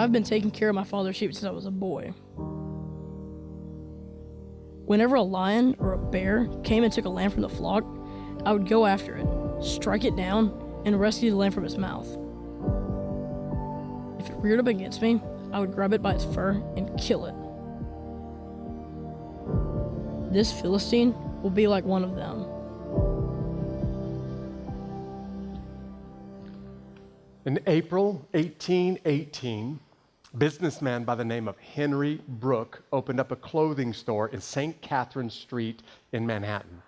I've been taking care of my father's sheep since I was a boy. Whenever a lion or a bear came and took a lamb from the flock, I would go after it, strike it down, and rescue the lamb from its mouth. If it reared up against me, I would grab it by its fur and kill it. This Philistine will be like one of them. In April 1818, a businessman by the name of Henry Brooke opened up a clothing store in St. Catherine Street in Manhattan.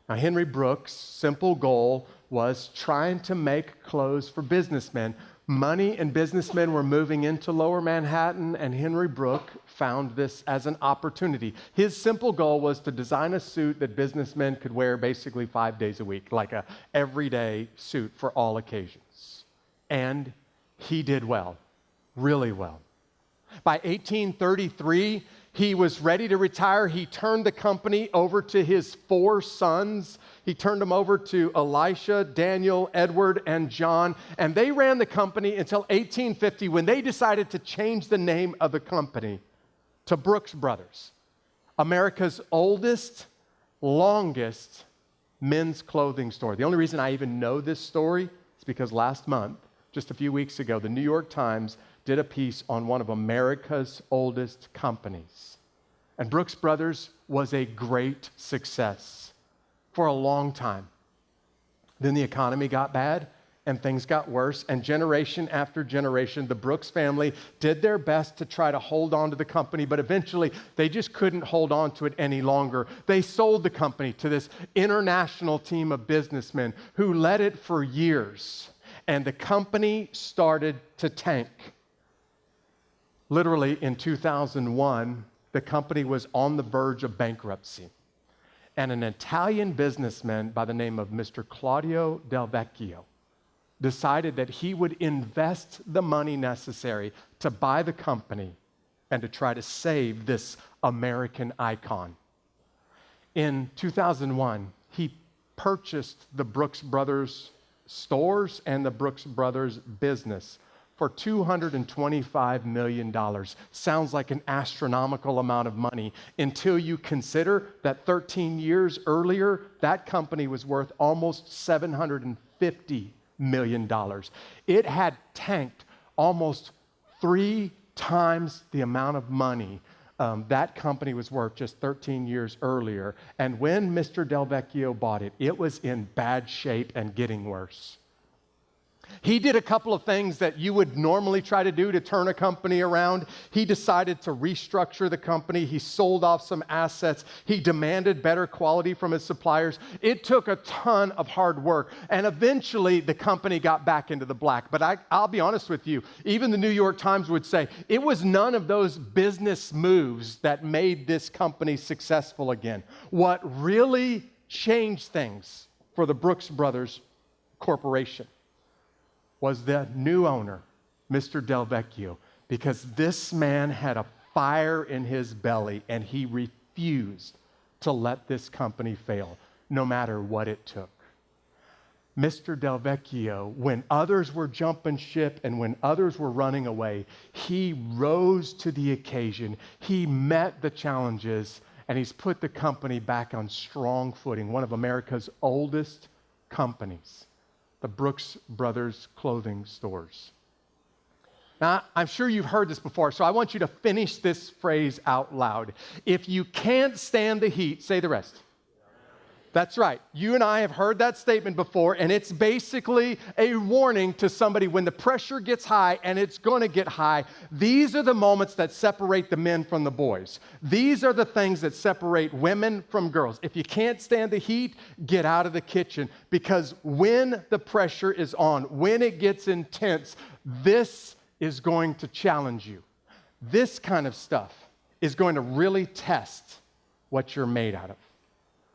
Now, Henry Brooke's simple goal was trying to make clothes for businessmen. Money and businessmen were moving into lower Manhattan, and Henry Brooke found this as an opportunity. His simple goal was to design a suit that businessmen could wear basically 5 days a week, like a everyday suit for all occasions. And he did well, really well. By 1833, he was ready to retire. He turned the company over to his 4 sons. He turned them over to Elisha, Daniel, Edward, and John. And they ran the company until 1850 when they decided to change the name of the company to Brooks Brothers, America's oldest, longest men's clothing store. The only reason I even know this story is because last month, just a few weeks ago, the New York Times did a piece on one of America's oldest companies. And Brooks Brothers was a great success for a long time. Then the economy got bad and things got worse, and generation after generation, the Brooks family did their best to try to hold on to the company, but eventually they just couldn't hold on to it any longer. They sold the company to this international team of businessmen who led it for years, and the company started to tank. Literally, in 2001, the company was on the verge of bankruptcy. And an Italian businessman by the name of Mr. Claudio Del Vecchio decided that he would invest the money necessary to buy the company and to try to save this American icon. In 2001, he purchased the Brooks Brothers stores and the Brooks Brothers business for $225 million. Sounds like an astronomical amount of money until you consider that 13 years earlier, that company was worth almost $750 million. It had tanked almost 3 times the amount of money that company was worth just 13 years earlier. And when Mr. Del Vecchio bought it, it was in bad shape and getting worse. He did a couple of things that you would normally try to do to turn a company around. He decided to restructure the company. He sold off some assets. He demanded better quality from his suppliers. It took a ton of hard work, and eventually the company got back into the black. But I'll be honest with you, even the New York Times would say it was none of those business moves that made this company successful again. What really changed things for the Brooks Brothers Corporation was the new owner, Mr. Del Vecchio, because this man had a fire in his belly and he refused to let this company fail, no matter what it took. Mr. Del Vecchio, when others were jumping ship and when others were running away, he rose to the occasion. He met the challenges, and he's put the company back on strong footing, one of America's oldest companies, the Brooks Brothers clothing stores. Now, I'm sure you've heard this before, so I want you to finish this phrase out loud. If you can't stand the heat, say the rest. That's right. You and I have heard that statement before, and it's basically a warning to somebody when the pressure gets high, and it's going to get high. These are the moments that separate the men from the boys. These are the things that separate women from girls. If you can't stand the heat, get out of the kitchen, because when the pressure is on, when it gets intense, this is going to challenge you. This kind of stuff is going to really test what you're made out of.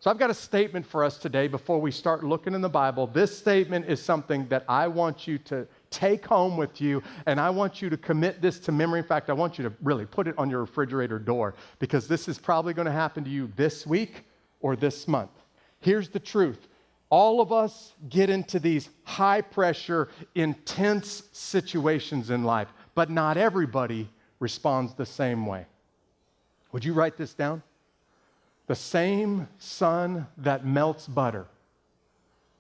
So I've got a statement for us today before we start looking in the Bible. This statement is something that I want you to take home with you, and I want you to commit this to memory. In fact, I want you to really put it on your refrigerator door, because this is probably going to happen to you this week or this month. Here's the truth. All of us get into these high-pressure, intense situations in life, but not everybody responds the same way. Would you write this down? The same sun that melts butter,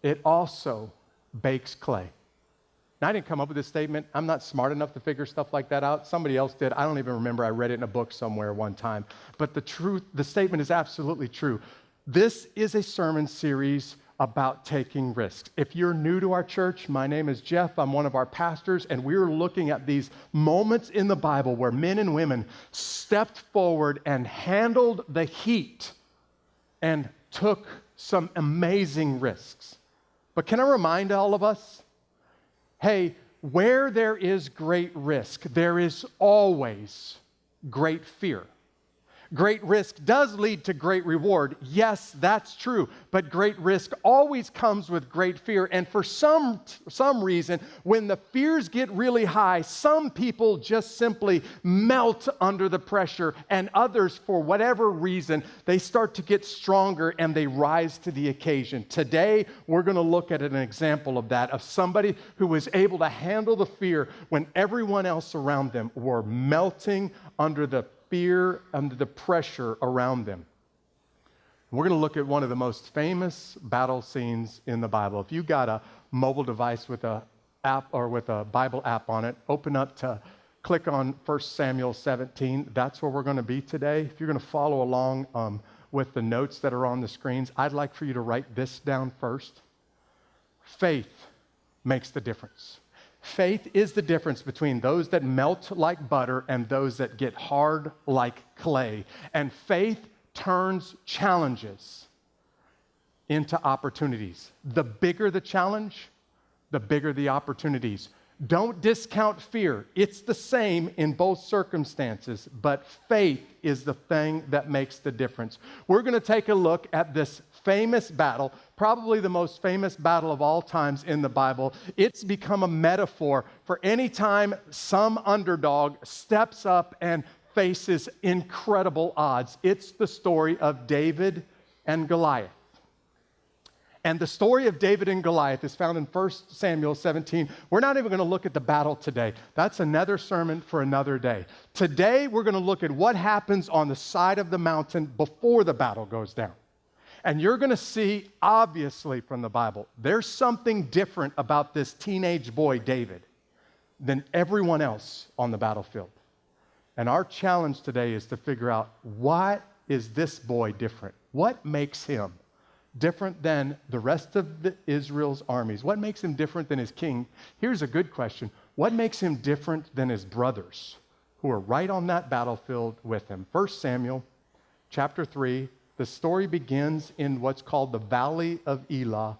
it also bakes clay. Now, I didn't come up with this statement. I'm not smart enough to figure stuff like that out. Somebody else did. I don't even remember. I read it in a book somewhere one time. But the statement is absolutely true. This is a sermon series about taking risks. If you're new to our church, my name is Jeff. I'm one of our pastors, and we're looking at these moments in the Bible where men and women stepped forward and handled the heat and took some amazing risks. But can I remind all of us, hey, where there is great risk, there is always great fear. Great risk does lead to great reward. Yes, that's true. But great risk always comes with great fear. And for some reason, when the fears get really high, some people just simply melt under the pressure. And others, for whatever reason, they start to get stronger and they rise to the occasion. Today, we're going to look at an example of that, of somebody who was able to handle the fear when everyone else around them were melting under the fear, under the pressure around them. We're going to look at one of the most famous battle scenes in the Bible. If you got a mobile device with a app or with a Bible app on it, open up to click on 1 Samuel 17. That's where we're going to be today. If you're going to follow along with the notes that are on the screens, I'd like for you to write this down first. Faith makes the difference. Faith is the difference between those that melt like butter and those that get hard like clay. And faith turns challenges into opportunities. The bigger the challenge, the bigger the opportunities. Don't discount fear. It's the same in both circumstances, but faith is the thing that makes the difference. We're going to take a look at this famous battle, probably the most famous battle of all times in the Bible. It's become a metaphor for any time some underdog steps up and faces incredible odds. It's the story of David and Goliath. And the story of David and Goliath is found in 1 Samuel 17. We're not even going to look at the battle today. That's another sermon for another day. Today, we're going to look at what happens on the side of the mountain before the battle goes down. And you're going to see, obviously, from the Bible, there's something different about this teenage boy, David, than everyone else on the battlefield. And our challenge today is to figure out, what is this boy different? What makes him different than the rest of Israel's armies? What makes him different than his king? Here's a good question. What makes him different than his brothers who are right on that battlefield with him? 1 Samuel chapter 3, the story begins in what's called the Valley of Elah.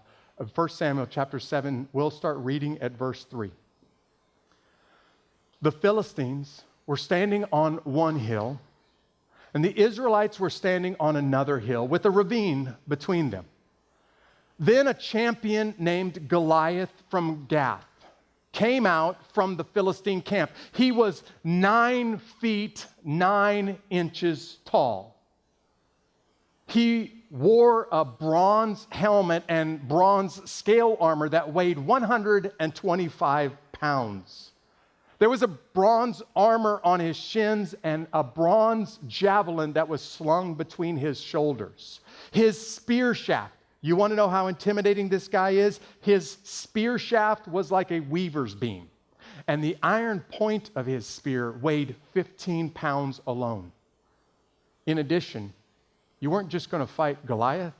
1 Samuel chapter 7, we'll start reading at verse 3. The Philistines were standing on one hill, and the Israelites were standing on another hill with a ravine between them. Then a champion named Goliath from Gath came out from the Philistine camp. He was 9 feet 9 inches tall. He wore a bronze helmet and bronze scale armor that weighed 125 pounds. There was a bronze armor on his shins and a bronze javelin that was slung between his shoulders. His spear shaft, you want to know how intimidating this guy is? His spear shaft was like a weaver's beam, and the iron point of his spear weighed 15 pounds alone. In addition, you weren't just going to fight Goliath,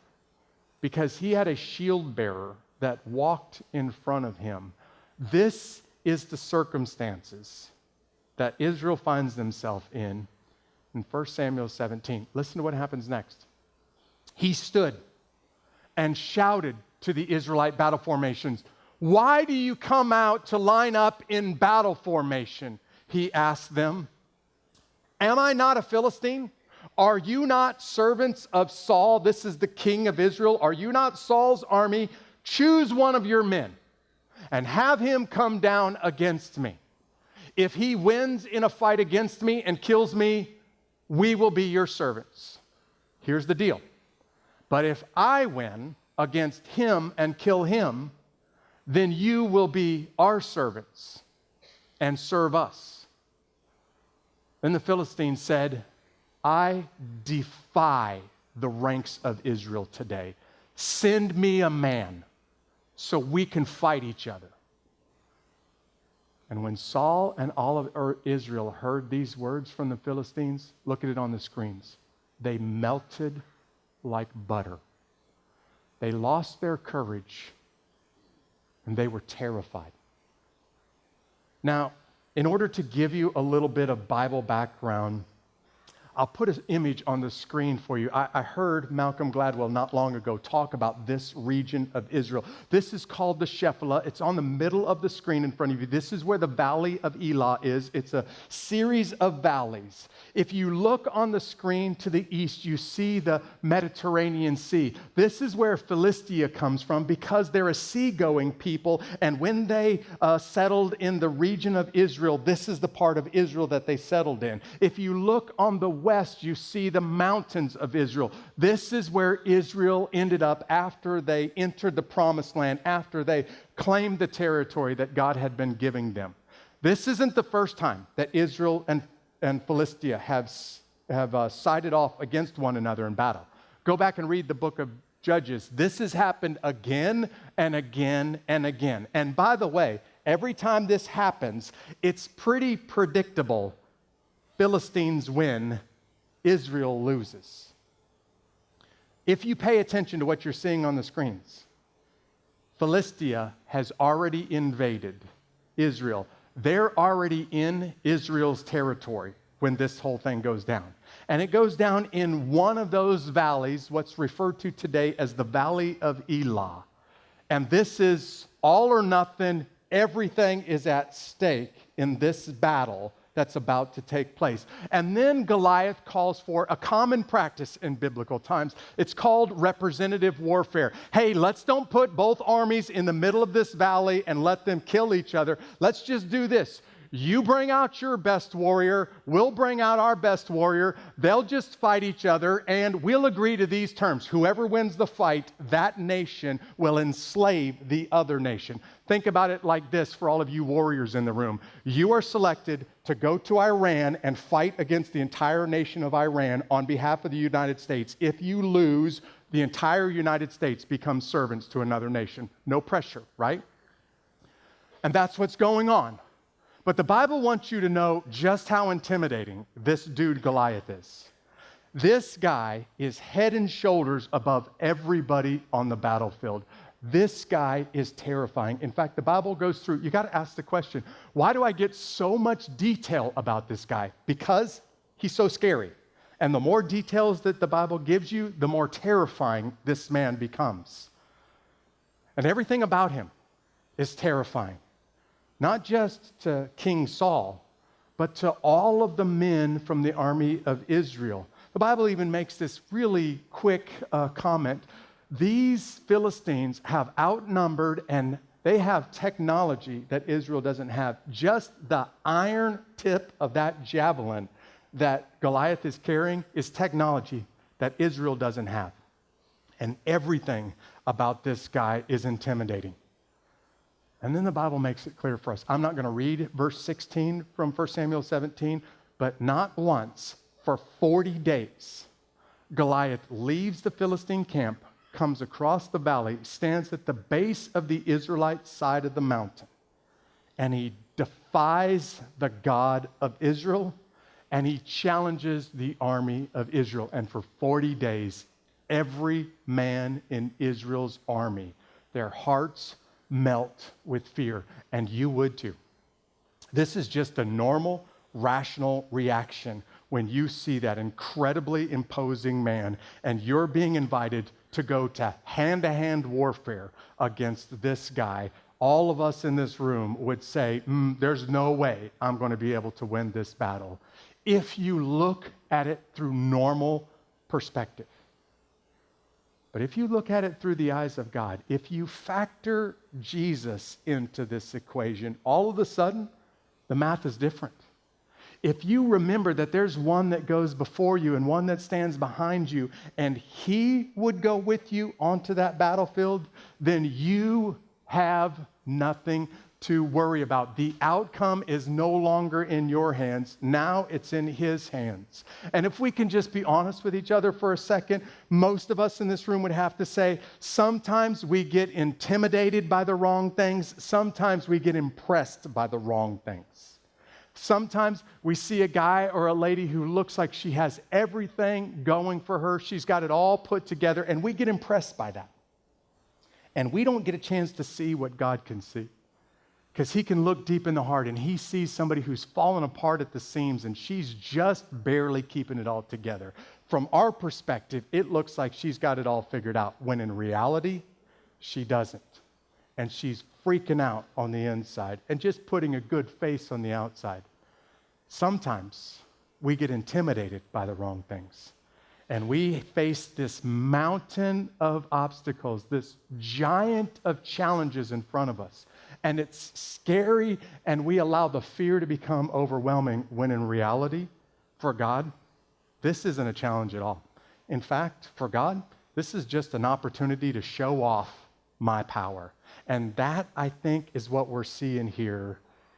because he had a shield bearer that walked in front of him. This is the circumstances that Israel finds themselves in 1 Samuel 17. Listen to what happens next. He stood and shouted to the Israelite battle formations, "Why do you come out to line up in battle formation?" He asked them. "Am I not a Philistine? Are you not servants of Saul?" This is the king of Israel. "Are you not Saul's army? Choose one of your men and have him come down against me. If he wins in a fight against me and kills me, we will be your servants. Here's the deal. But if I win against him and kill him, then you will be our servants and serve us." Then the Philistines said, I defy the ranks of Israel today. Send me a man so we can fight each other. And when Saul and all of Israel heard these words from the Philistines, look at it on the screens, they melted like butter. They lost their courage and they were terrified. Now, in order to give you a little bit of Bible background, I'll put an image on the screen for you. I heard Malcolm Gladwell not long ago talk about this region of Israel. This is called the Shephelah. It's on the middle of the screen in front of you. This is where the Valley of Elah is. It's a series of valleys. If you look on the screen to the east, you see the Mediterranean Sea. This is where Philistia comes from because they're a seagoing people, and when they settled in the region of Israel, this is the part of Israel that they settled in. If you look on the west, you see the mountains of Israel. This is where Israel ended up after they entered the promised land, after they claimed the territory that God had been giving them. This isn't the first time that Israel and Philistia have sided off against one another in battle. Go back and read the book of Judges. This has happened again and again and again. And by the way, every time this happens, it's pretty predictable. Philistines win, Israel loses. If you pay attention to what you're seeing on the screens, Philistia has already invaded Israel. They're already in Israel's territory when this whole thing goes down. And it goes down in one of those valleys, what's referred to today as the Valley of Elah. And this is all or nothing. Everything is at stake in this battle that's about to take place. And then Goliath calls for a common practice in biblical times. It's called representative warfare. Hey, let's don't put both armies in the middle of this valley and let them kill each other. Let's just do this. You bring out your best warrior, we'll bring out our best warrior, they'll just fight each other, and we'll agree to these terms. Whoever wins the fight, that nation will enslave the other nation. Think about it like this for all of you warriors in the room. You are selected to go to Iran and fight against the entire nation of Iran on behalf of the United States. If you lose, the entire United States becomes servants to another nation. No pressure, right? And that's what's going on. But the Bible wants you to know just how intimidating this dude Goliath is. This guy is head and shoulders above everybody on the battlefield. This guy is terrifying. In fact, the Bible goes through, you got to ask the question, why do I get so much detail about this guy? Because he's so scary. And the more details that the Bible gives you, the more terrifying this man becomes. And everything about him is terrifying. Not just to King Saul, but to all of the men from the army of Israel. The Bible even makes this really quick comment. These Philistines have outnumbered, and they have technology that Israel doesn't have. Just the iron tip of that javelin that Goliath is carrying is technology that Israel doesn't have. And everything about this guy is intimidating. And then the Bible makes it clear for us. I'm not going to read verse 16 from 1 Samuel 17, but not once for 40 days, Goliath leaves the Philistine camp, comes across the valley, stands at the base of the Israelite side of the mountain, and he defies the God of Israel, and he challenges the army of Israel. And for 40 days, every man in Israel's army, their hearts melt with fear, and you would too. This is just a normal, rational reaction when you see that incredibly imposing man, and you're being invited to go to hand-to-hand warfare against this guy. All of us in this room would say, there's no way I'm going to be able to win this battle. If you look at it through normal perspective. But if you look at it through the eyes of God, if you factor Jesus into this equation, all of a sudden, the math is different. If you remember that there's one that goes before you and one that stands behind you, and he would go with you onto that battlefield, then you have nothing to worry about. The outcome is no longer in your hands. Now it's in his hands. And if we can just be honest with each other for a second, most of us in this room would have to say, sometimes we get intimidated by the wrong things. Sometimes we get impressed by the wrong things. Sometimes we see a guy or a lady who looks like she has everything going for her. She's got it all put together, and we get impressed by that. And we don't get a chance to see what God can see. Because he can look deep in the heart and he sees somebody who's fallen apart at the seams and she's just barely keeping it all together. From our perspective, it looks like she's got it all figured out, when in reality, she doesn't. And she's freaking out on the inside and just putting a good face on the outside. Sometimes we get intimidated by the wrong things. And we face this mountain of obstacles, this giant of challenges in front of us. And it's scary, and we allow the fear to become overwhelming, when in reality, for God, this isn't a challenge at all. In fact, for God, this is just an opportunity to show off my power. And that, I think, is what we're seeing here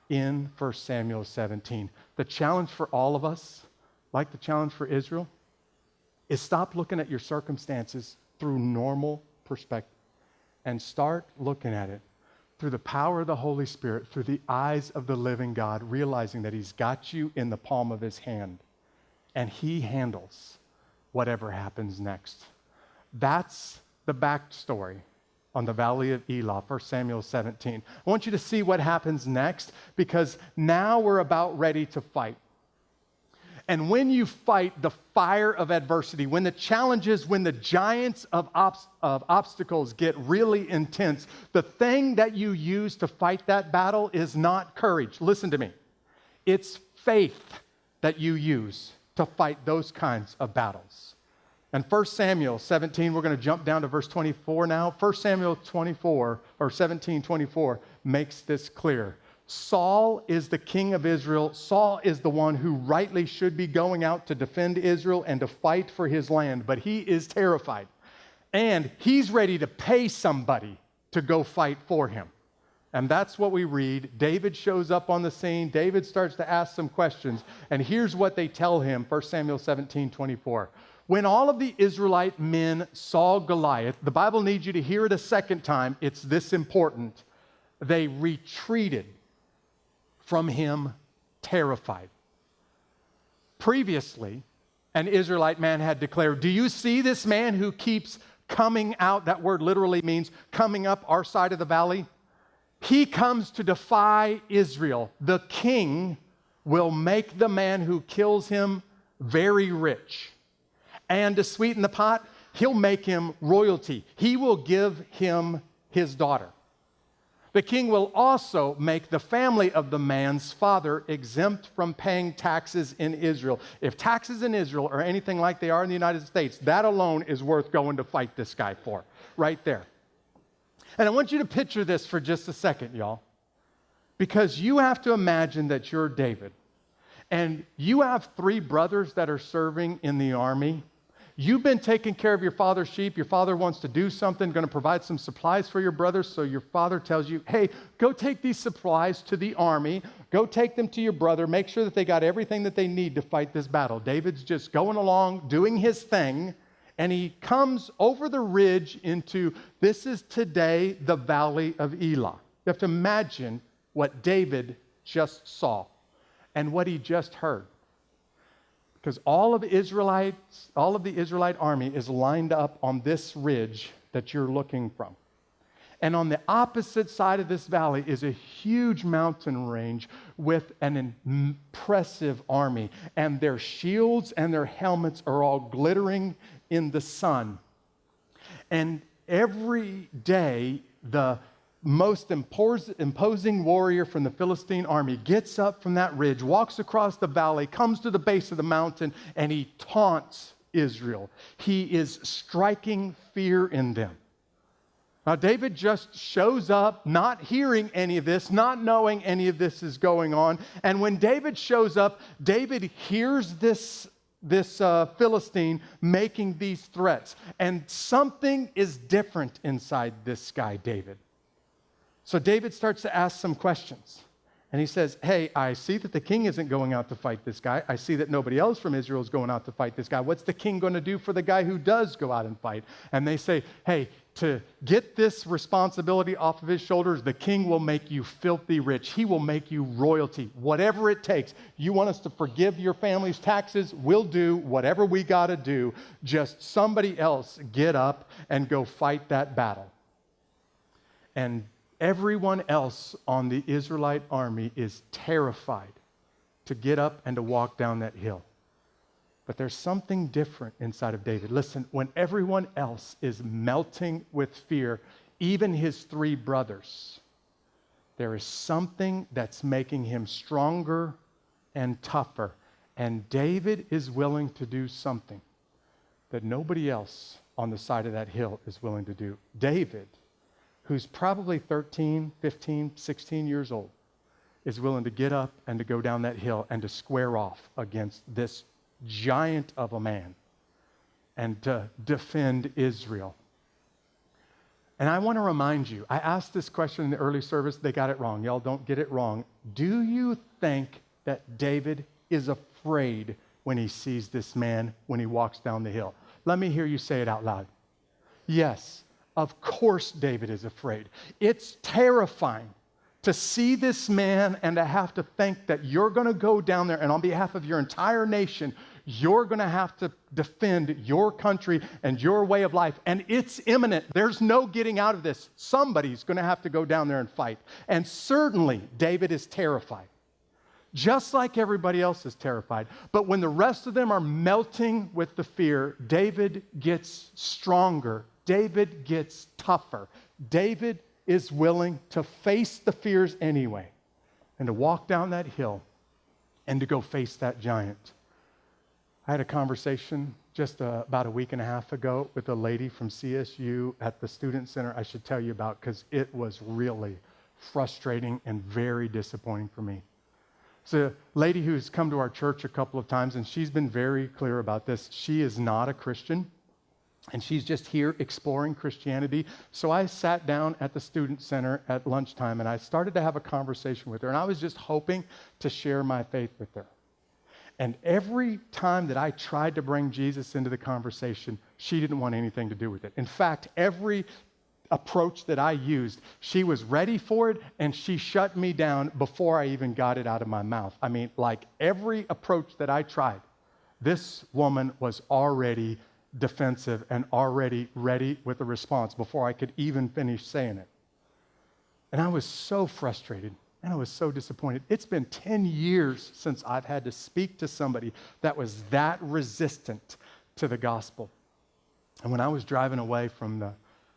in 1 Samuel 17. The challenge for all of us, like the challenge for Israel, is stop looking at your circumstances through normal perspective and start looking at it through the power of the Holy Spirit, through the eyes of the living God, realizing that he's got you in the palm of his hand and he handles whatever happens next. That's the backstory on the Valley of Elah, 1 Samuel 17. I want you to see what happens next, because now we're about ready to fight. And when you fight the fire of adversity, when the challenges, when the giants of obstacles get really intense, the thing that you use to fight that battle is not courage. Listen to me. It's faith that you use to fight those kinds of battles. And 1 Samuel 17, we're going to jump down to verse 24 now. 1 Samuel 17:24 makes this clear. Saul is the king of Israel. Saul is the one who rightly should be going out to defend Israel and to fight for his land, but he is terrified. And he's ready to pay somebody to go fight for him. And that's what we read. David shows up on the scene. David starts to ask some questions. And here's what they tell him, 1 Samuel 17:24. When all of the Israelite men saw Goliath, the Bible needs you to hear it a second time. It's this important. They retreated from him terrified. Previously, an Israelite man had declared, "Do you see this man who keeps coming out?" That word literally means coming up our side of the valley. He comes to defy Israel. The king will make the man who kills him very rich. And to sweeten the pot, he'll make him royalty. He will give him his daughter. The king will also make the family of the man's father exempt from paying taxes in Israel. If taxes in Israel are anything like they are in the United States, that alone is worth going to fight this guy for, right there. And I want you to picture this for just a second, y'all, because you have to imagine that you're David, and you have 3 brothers that are serving in the army. You've been taking care of your father's sheep. Your father wants to do something, going to provide some supplies for your brothers. So your father tells you, hey, go take these supplies to the army. Go take them to your brother. Make sure that they got everything that they need to fight this battle. David's just going along, doing his thing. And he comes over the ridge into, this is today the Valley of Elah. You have to imagine what David just saw and what he just heard. Because all of the Israelite army is lined up on this ridge that you're looking from. And on the opposite side of this valley is a huge mountain range with an impressive army. And their shields and their helmets are all glittering in the sun. And every day, the most imposing warrior from the Philistine army gets up from that ridge, walks across the valley, comes to the base of the mountain, and he taunts Israel. He is striking fear in them. Now, David just shows up, not hearing any of this, not knowing any of this is going on. And when David shows up, David hears this Philistine making these threats. And something is different inside this guy, David. So David starts to ask some questions. And he says, hey, I see that the king isn't going out to fight this guy. I see that nobody else from Israel is going out to fight this guy. What's the king going to do for the guy who does go out and fight? And they say, hey, to get this responsibility off of his shoulders, the king will make you filthy rich. He will make you royalty, whatever it takes. You want us to forgive your family's taxes? We'll do whatever we got to do. Just somebody else get up and go fight that battle. And everyone else on the Israelite army is terrified to get up and to walk down that hill. But there's something different inside of David. Listen, when everyone else is melting with fear, even his 3 brothers, there is something that's making him stronger and tougher. And David is willing to do something that nobody else on the side of that hill is willing to do. David, who's probably 13, 15, 16 years old, is willing to get up and to go down that hill and to square off against this giant of a man and to defend Israel. And I want to remind you, I asked this question in the early service, they got it wrong. Y'all don't get it wrong. Do you think that David is afraid when he sees this man when he walks down the hill? Let me hear you say it out loud. Yes. Of course David is afraid. It's terrifying to see this man and to have to think that you're going to go down there and on behalf of your entire nation, you're going to have to defend your country and your way of life. And it's imminent. There's no getting out of this. Somebody's going to have to go down there and fight. And certainly David is terrified, just like everybody else is terrified. But when the rest of them are melting with the fear, David gets stronger. David gets tougher. David is willing to face the fears anyway and to walk down that hill and to go face that giant. I had a conversation just about a week and a half ago with a lady from CSU at the Student Center I should tell you about because it was really frustrating and very disappointing for me. It's a lady who's come to our church a couple of times, and she's been very clear about this. She is not a Christian. And she's just here exploring Christianity. So I sat down at the Student Center at lunchtime and I started to have a conversation with her. And I was just hoping to share my faith with her. And every time that I tried to bring Jesus into the conversation, she didn't want anything to do with it. In fact, every approach that I used, she was ready for it and she shut me down before I even got it out of my mouth. I mean, like every approach that I tried, this woman was already defensive and already ready with a response before I could even finish saying it. And I was so frustrated and I was so disappointed. It's been 10 years since I've had to speak to somebody that was that resistant to the gospel. And when I was driving away from the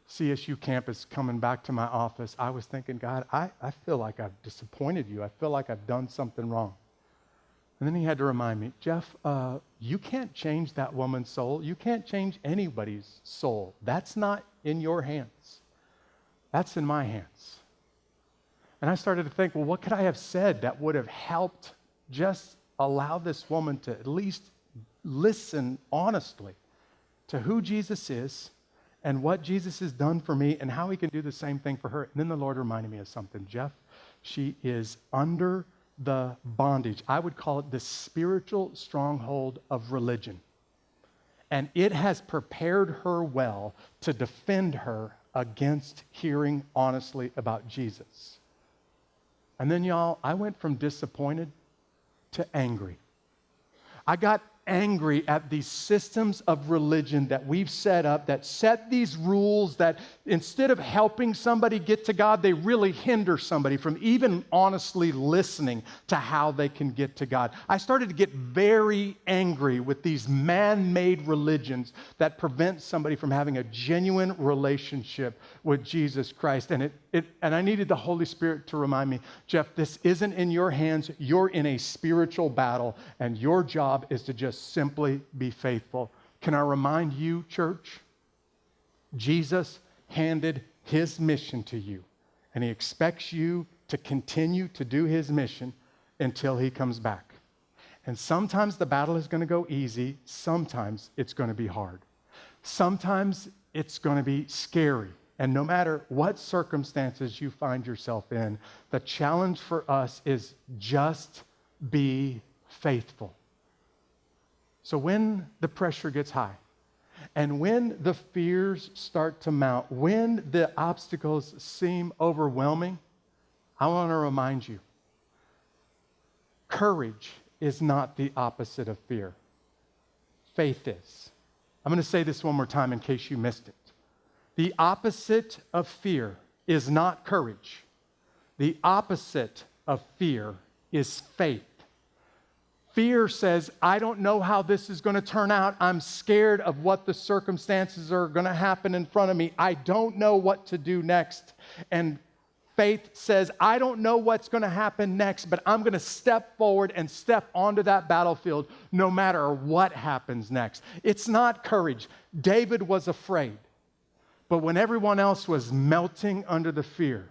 CSU campus coming back to my office, I was thinking, God, I feel like I've disappointed you. I feel like I've done something wrong. And then he had to remind me, Jeff, you can't change that woman's soul. You can't change anybody's soul. That's not in your hands. That's in my hands. And I started to think, well, what could I have said that would have helped just allow this woman to at least listen honestly to who Jesus is and what Jesus has done for me and how he can do the same thing for her. And then the Lord reminded me of something. Jeff, she is under the bondage. I would call it the spiritual stronghold of religion. And it has prepared her well to defend her against hearing honestly about Jesus. And then, y'all, I went from disappointed to angry. I got angry at these systems of religion that we've set up that set these rules that instead of helping somebody get to God, they really hinder somebody from even honestly listening to how they can get to God. I started to get very angry with these man-made religions that prevent somebody from having a genuine relationship with Jesus Christ. And I needed the Holy Spirit to remind me, Jeff, this isn't in your hands. You're in a spiritual battle, and your job is to just simply be faithful. Can I remind you, church? Jesus handed his mission to you, and he expects you to continue to do his mission until he comes back. And sometimes the battle is going to go easy. Sometimes it's going to be hard. Sometimes it's going to be scary. And no matter what circumstances you find yourself in, the challenge for us is just be faithful. So when the pressure gets high, and when the fears start to mount, when the obstacles seem overwhelming, I want to remind you, courage is not the opposite of fear. Faith is. I'm going to say this one more time in case you missed it. The opposite of fear is not courage. The opposite of fear is faith. Fear says, I don't know how this is going to turn out. I'm scared of what the circumstances are going to happen in front of me. I don't know what to do next. And faith says, I don't know what's going to happen next, but I'm going to step forward and step onto that battlefield no matter what happens next. It's not courage. David was afraid. But when everyone else was melting under the fear,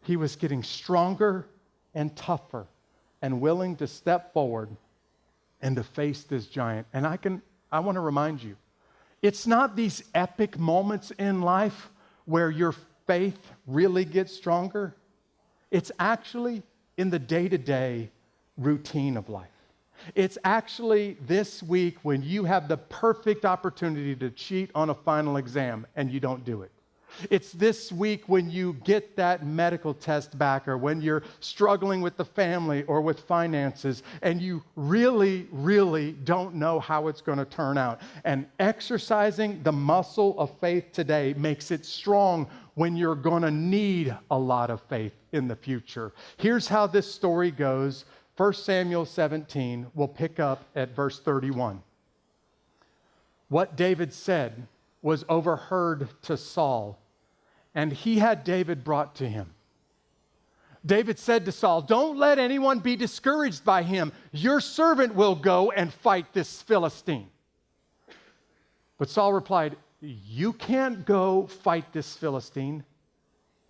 he was getting stronger and tougher and willing to step forward and to face this giant. And I want to remind you, it's not these epic moments in life where your faith really gets stronger. It's actually in the day-to-day routine of life. It's actually this week when you have the perfect opportunity to cheat on a final exam and you don't do it. It's this week when you get that medical test back, or when you're struggling with the family or with finances and you really, really don't know how it's going to turn out. And exercising the muscle of faith today makes it strong when you're going to need a lot of faith in the future. Here's how this story goes. 1 Samuel 17, we'll pick up at verse 31. What David said was overheard to Saul, and he had David brought to him. David said to Saul, don't let anyone be discouraged by him. Your servant will go and fight this Philistine. But Saul replied, you can't go fight this Philistine.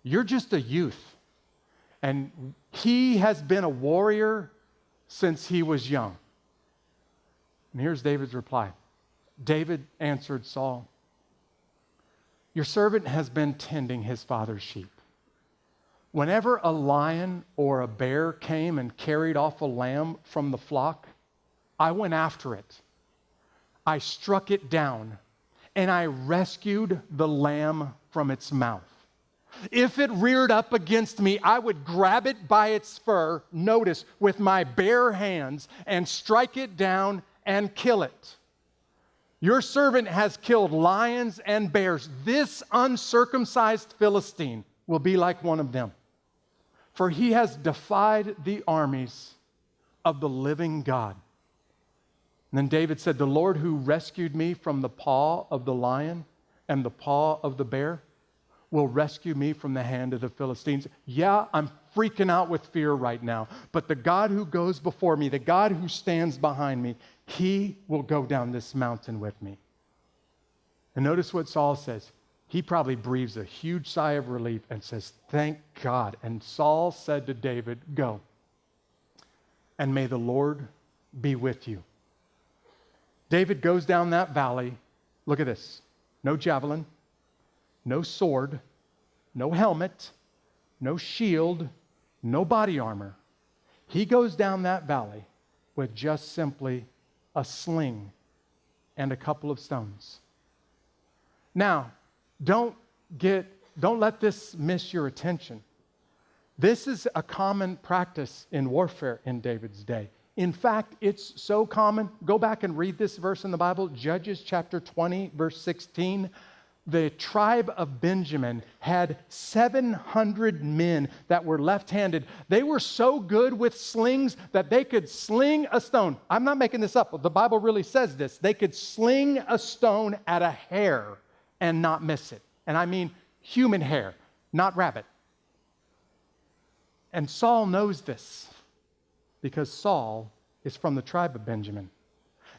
You're just a youth. And he has been a warrior since he was young. And here's David's reply. David answered Saul, your servant has been tending his father's sheep. Whenever a lion or a bear came and carried off a lamb from the flock, I went after it. I struck it down, and I rescued the lamb from its mouth. If it reared up against me, I would grab it by its fur, notice, with my bare hands, and strike it down and kill it. Your servant has killed lions and bears. This uncircumcised Philistine will be like one of them, for he has defied the armies of the living God. And then David said, the Lord who rescued me from the paw of the lion and the paw of the bear will rescue me from the hand of the Philistines. Yeah, I'm freaking out with fear right now, but the God who goes before me, the God who stands behind me, he will go down this mountain with me. And notice what Saul says. He probably breathes a huge sigh of relief and says, thank God. And Saul said to David, go, and may the Lord be with you. David goes down that valley. Look at this. No javelin, no sword, no helmet, no shield, no body armor. He goes down that valley with just simply a sling and a couple of stones. Now, don't let this miss your attention. This is a common practice in warfare in David's day. In fact, it's so common. Go back and read this verse in the Bible, Judges chapter 20, verse 16. The tribe of Benjamin had 700 men that were left-handed. They were so good with slings that they could sling a stone. I'm not making this up. The Bible really says this. They could sling a stone at a hair and not miss it. And I mean human hair, not rabbit. And Saul knows this because Saul is from the tribe of Benjamin.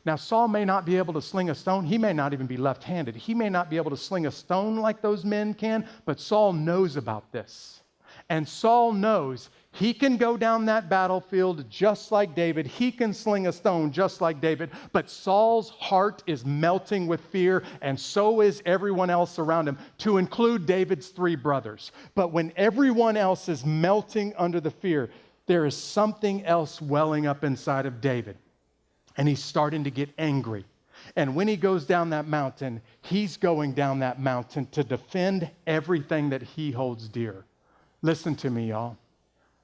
Now, Saul may not be able to sling a stone. He may not even be left-handed. He may not be able to sling a stone like those men can, but Saul knows about this. And Saul knows he can go down that battlefield just like David. He can sling a stone just like David. But Saul's heart is melting with fear, and so is everyone else around him, to include David's 3 brothers. But when everyone else is melting under the fear, there is something else welling up inside of David. And he's starting to get angry. And when he goes down that mountain, he's going down that mountain to defend everything that he holds dear. Listen to me, y'all.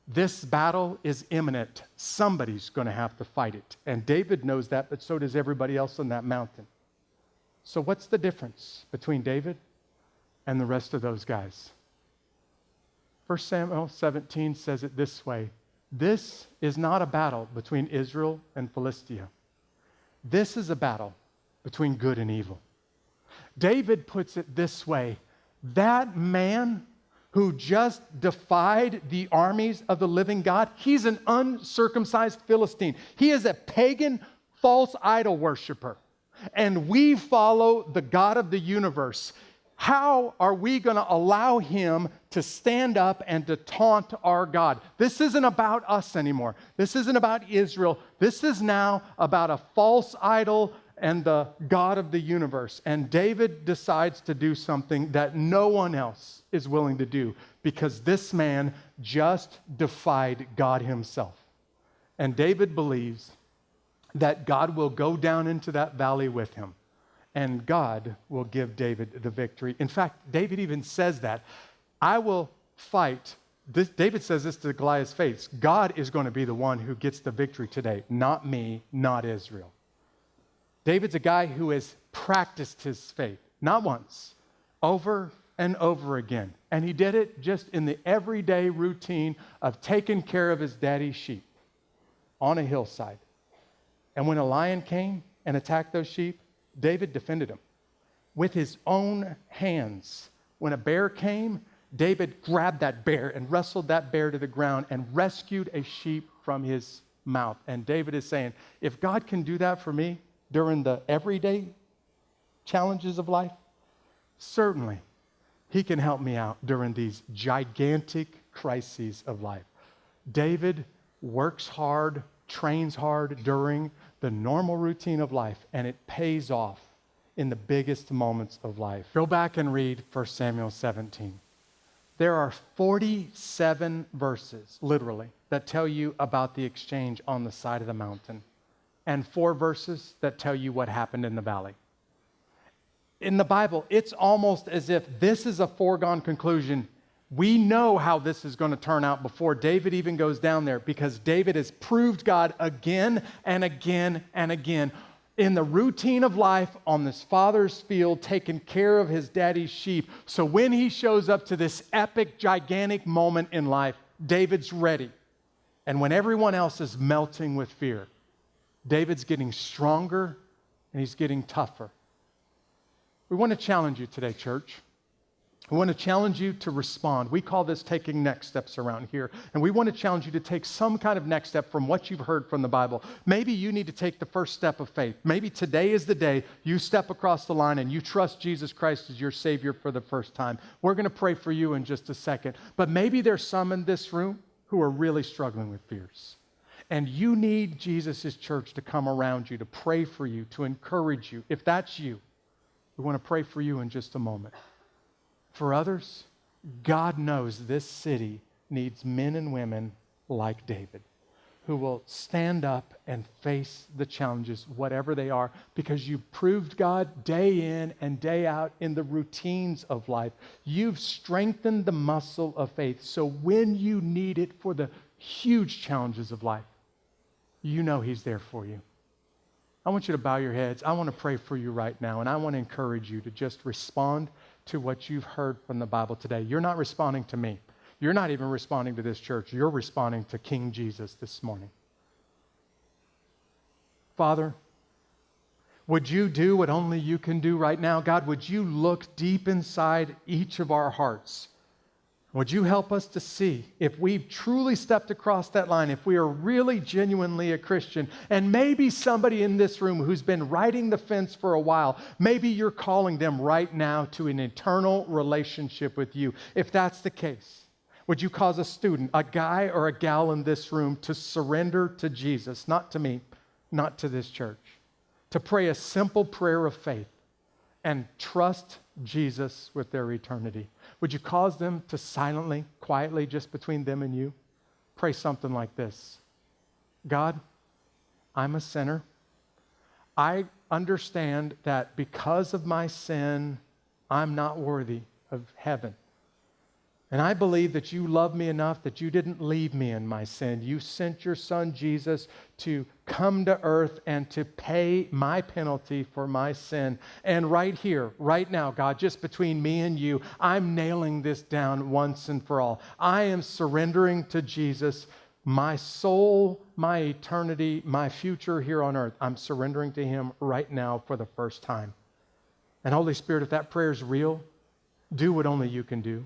This battle is imminent. Somebody's going to have to fight it. And David knows that, but so does everybody else on that mountain. So what's the difference between David and the rest of those guys? 1 Samuel 17 says it this way. This is not a battle between Israel and Philistia. This is a battle between good and evil. David puts it this way. That man who just defied the armies of the living God, he's an uncircumcised Philistine. He is a pagan, false idol worshiper. And we follow the God of the universe. How are we going to allow him to stand up and to taunt our God? This isn't about us anymore. This isn't about Israel. This is now about a false idol and the God of the universe. And David decides to do something that no one else is willing to do, because this man just defied God himself. And David believes that God will go down into that valley with him, and God will give David the victory. In fact, David even says that. I will fight. David says this to Goliath's face. God is going to be the one who gets the victory today, not me, not Israel. David's a guy who has practiced his faith, not once, over and over again. And he did it just in the everyday routine of taking care of his daddy's sheep on a hillside. And when a lion came and attacked those sheep, David defended him with his own hands. When a bear came, David grabbed that bear and wrestled that bear to the ground and rescued a sheep from his mouth. And David is saying, if God can do that for me during the everyday challenges of life, certainly he can help me out during these gigantic crises of life. David works hard, trains hard during the normal routine of life, and it pays off in the biggest moments of life. Go back and read 1 Samuel 17. There are 47 verses, literally, that tell you about the exchange on the side of the mountain, and 4 verses that tell you what happened in the valley. In the Bible, it's almost as if this is a foregone conclusion. We know how this is going to turn out before David even goes down there, because David has proved God again and again and again in the routine of life on this father's field, taking care of his daddy's sheep. So when he shows up to this epic, gigantic moment in life, David's ready. And when everyone else is melting with fear, David's getting stronger and he's getting tougher. We want to challenge you today, church. We want to challenge you to respond. We call this taking next steps around here. And we want to challenge you to take some kind of next step from what you've heard from the Bible. Maybe you need to take the first step of faith. Maybe today is the day you step across the line and you trust Jesus Christ as your Savior for the first time. We're going to pray for you in just a second. But maybe there's some in this room who are really struggling with fears. And you need Jesus' church to come around you, to pray for you, to encourage you. If that's you, we want to pray for you in just a moment. For others, God knows this city needs men and women like David, who will stand up and face the challenges, whatever they are, because you've proved God day in and day out in the routines of life. You've strengthened the muscle of faith. So when you need it for the huge challenges of life, you know He's there for you. I want you to bow your heads. I want to pray for you right now, and I want to encourage you to just respond to what you've heard from the Bible today. You're not responding to me. You're not even responding to this church. You're responding to King Jesus this morning. Father, would you do what only you can do right now? God, would you look deep inside each of our hearts? Would you help us to see if we've truly stepped across that line, if we are really genuinely a Christian, and maybe somebody in this room who's been riding the fence for a while, maybe you're calling them right now to an eternal relationship with you. If that's the case, Would you cause a student, a guy or a gal in this room, to surrender to Jesus, not to me, not to this church, to pray a simple prayer of faith and trust Jesus with their eternity? Would you cause them to silently, quietly, just between them and you, pray something like this? God, I'm a sinner. I understand that because of my sin, I'm not worthy of heaven. And I believe that you love me enough that you didn't leave me in my sin. You sent your son Jesus to come to earth and to pay my penalty for my sin. And right here, right now, God, just between me and you, I'm nailing this down once and for all. I am surrendering to Jesus my soul, my eternity, my future here on earth. I'm surrendering to him right now for the first time. And Holy Spirit, if that prayer is real, do what only you can do.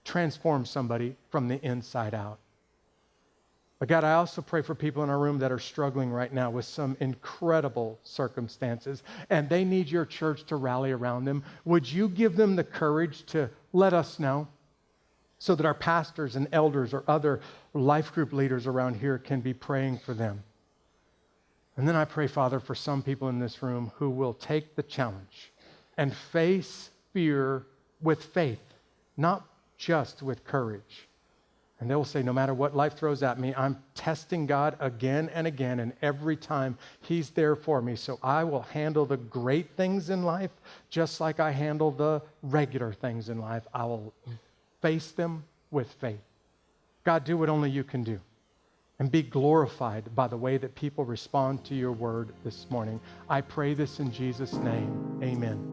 Transform somebody from the inside out. But God, I also pray for people in our room that are struggling right now with some incredible circumstances, and they need your church to rally around them. Would you give them the courage to let us know so that our pastors and elders or other life group leaders around here can be praying for them? And then I pray, Father, for some people in this room who will take the challenge and face fear with faith, not just with courage. And they will say, no matter what life throws at me, I'm testing God again and again, and every time he's there for me. So I will handle the great things in life just like I handle the regular things in life. I will face them with faith. God, do what only you can do, and be glorified by the way that people respond to your word this morning. I pray this in Jesus' name. Amen.